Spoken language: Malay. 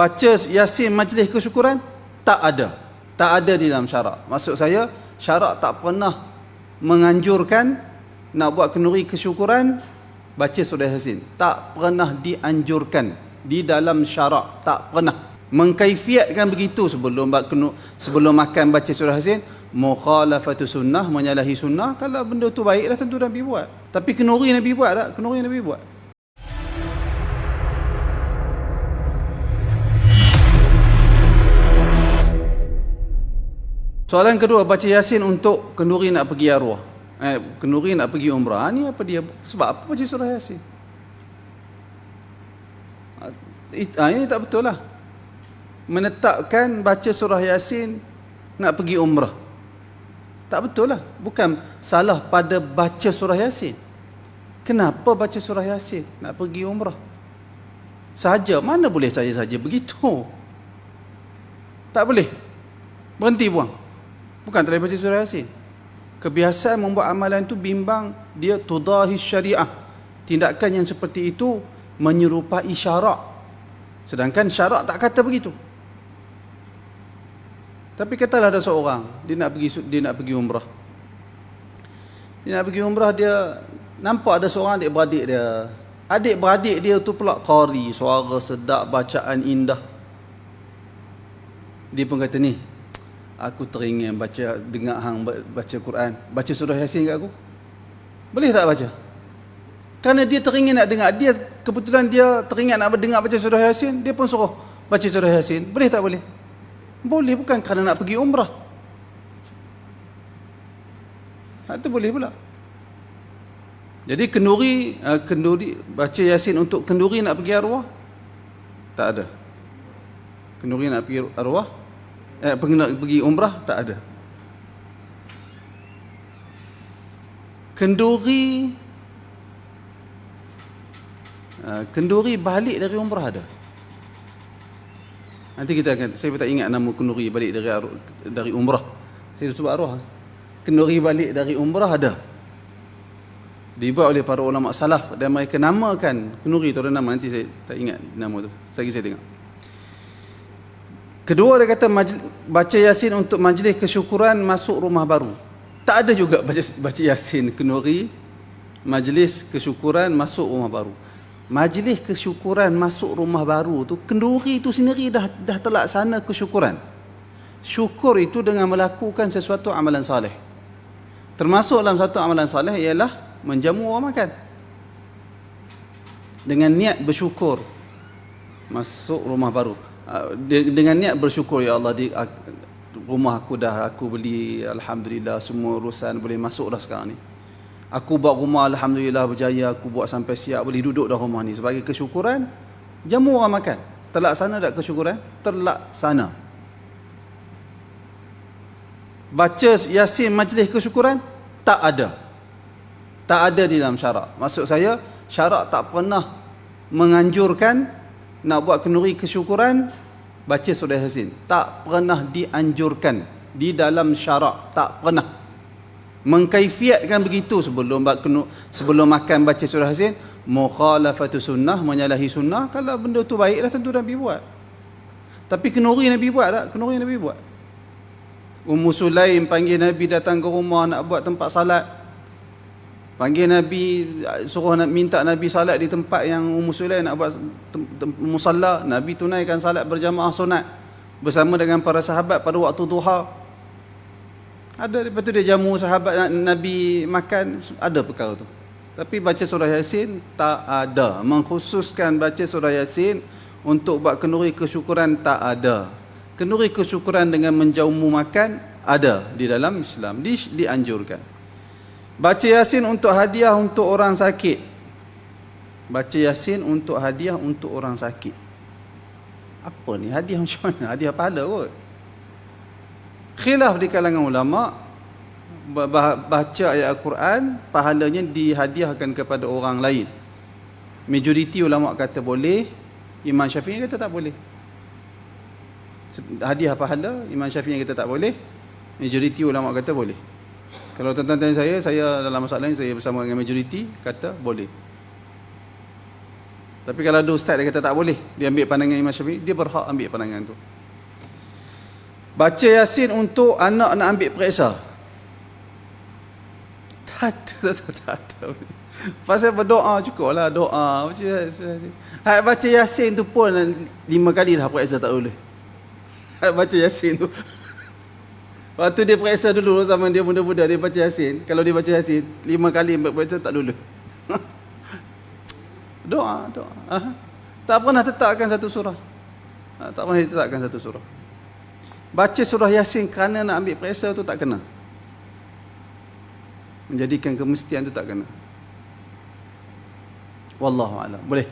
Baca Yasin majlis kesyukuran tak ada. Tak ada di dalam syarak. Maksud saya, syarak tak pernah menganjurkan nak buat kenduri kesyukuran baca surah Yasin. Tak pernah dianjurkan di dalam syarak, tak pernah. Mengkaifiatkan begitu sebelum makan baca surah Yasin, mukhalafatu sunnah, menyalahi sunnah. Kalau benda tu baik dah tentu Nabi buat. Tapi kenduri Nabi buat tak? Kenduri Nabi buat. Soalan kedua, baca Yasin untuk kenduri nak pergi arwah. Kenduri nak pergi umrah. Ni apa dia? Sebab apa baca surah Yasin? Ini tak betul lah. Menetapkan baca surah Yasin nak pergi umrah. Tak betul lah. Bukan salah pada baca surah Yasin. Kenapa baca surah Yasin nak pergi umrah? Saja, mana boleh saja-saja begitu? Tak boleh. Berhenti buang. Bukan tak boleh baca surah Yasin. Kebiasaan membuat amalan itu bimbang, dia tudahi syariah. Tindakan yang seperti itu menyerupai syarak. Sedangkan syarak tak kata begitu. Tapi katalah ada seorang, dia nak pergi umrah. Dia nak pergi umrah, dia nampak ada seorang adik-beradik dia. Adik-beradik dia tu pula qari, suara sedap, bacaan indah. Dia pun kata, ni, aku teringin dengar hang baca Quran, baca surah Yasin kat aku. Boleh tak baca? Kerana dia teringin nak dengar, kebetulan dia teringat nak dengar baca surah Yasin, dia pun suruh baca surah Yasin. Boleh tak boleh? Boleh, bukan kerana nak pergi umrah. Itu boleh pula. Jadi kenduri baca Yasin untuk kenduri nak pergi arwah tak ada. Kenduri nak pergi arwah pergi umrah tak ada. Kenduri balik dari umrah ada. Nanti saya tak ingat nama kenduri balik dari umrah. Saya sebut arwah. Kenduri balik dari umrah ada. Dibuat oleh para ulama salaf dan mereka namakan kenduri tu ada nama, nanti saya tak ingat nama tu. Saya tengok. Kedua, dia kata baca Yasin untuk majlis kesyukuran masuk rumah baru. Tak ada juga baca Yasin kenduri majlis kesyukuran masuk rumah baru. Majlis kesyukuran masuk rumah baru tu, kenduri itu sendiri dah terlaksana kesyukuran. Syukur itu dengan melakukan sesuatu amalan saleh. Termasuk dalam satu amalan saleh ialah menjamu orang makan. Dengan niat bersyukur masuk rumah baru. Dengan niat bersyukur, ya Allah, di rumah aku beli, alhamdulillah, semua urusan boleh masuk dah sekarang ni. Aku buat rumah, alhamdulillah, berjaya, aku buat sampai siap, boleh duduk dah rumah ni. Sebagai kesyukuran, jamu orang makan. Terlaksana tak kesyukuran? Terlaksana. Baca Yasin majlis kesyukuran tak ada. Tak ada di dalam syarak. Maksud saya, syarak tak pernah menganjurkan nak buat kenduri kesyukuran baca surah Yasin. Tak pernah dianjurkan di dalam syarak, tak pernah. Mengkaifiatkan begitu sebelum makan baca surah Yasin, mukhalafatu sunnah, menyalahi sunnah. Kalau benda tu baik dah tentu Nabi buat. Tapi kenduri Nabi buat tak? Kenduri Nabi buat. Ummu Sulaim panggil Nabi datang ke rumah nak buat tempat salat. Panggil Nabi, suruh minta Nabi salat di tempat yang Ummu Sulaim nak buat musalla. Nabi tunaikan salat berjamaah sunat bersama dengan para sahabat pada waktu duha. Ada, lepas tu dia jamu sahabat Nabi makan, ada perkara tu. Tapi baca surah Yasin tak ada. Mengkhususkan baca surah Yasin untuk buat kenduri kesyukuran tak ada. Kenduri kesyukuran dengan menjamu makan ada di dalam Islam, dianjurkan. Baca Yasin untuk hadiah untuk orang sakit. Baca Yasin untuk hadiah untuk orang sakit. Apa ni? Hadiah macam mana? Hadiah pahala kot. Khilaf di kalangan ulama, baca ayat Al-Quran pahalanya dihadiahkan kepada orang lain. Majoriti ulama kata boleh, Imam Syafi'i kata tak boleh. Hadiah pahala, Imam Syafi'i kata tak boleh, majoriti ulama kata boleh. Kalau tuan-tuan tanya saya dalam masalah ini, saya bersama dengan majoriti kata boleh. Tapi kalau ada ustaz dia kata tak boleh, dia ambil pandangan Imam Syafi'i, dia berhak ambil pandangan tu. Baca Yasin untuk anak nak ambil periksa. Tak ada. Pasal berdoa cukup lah, doa. Baca Yasin. Baca Yasin tu pun 5 kali dah periksa tak boleh. Baca Yasin tu. Waktu dia periksa dulu, zaman dia muda-muda, dia baca Yasin. Kalau dia baca Yasin, 5 kali periksa tak lulus. Doa. Tak pernah tetapkan satu surah. Tak pernah ditetapkan satu surah. Baca surah Yasin kerana nak ambil periksa tu tak kena. Menjadikan kemestian tu tak kena. Wallahu a'lam. Boleh?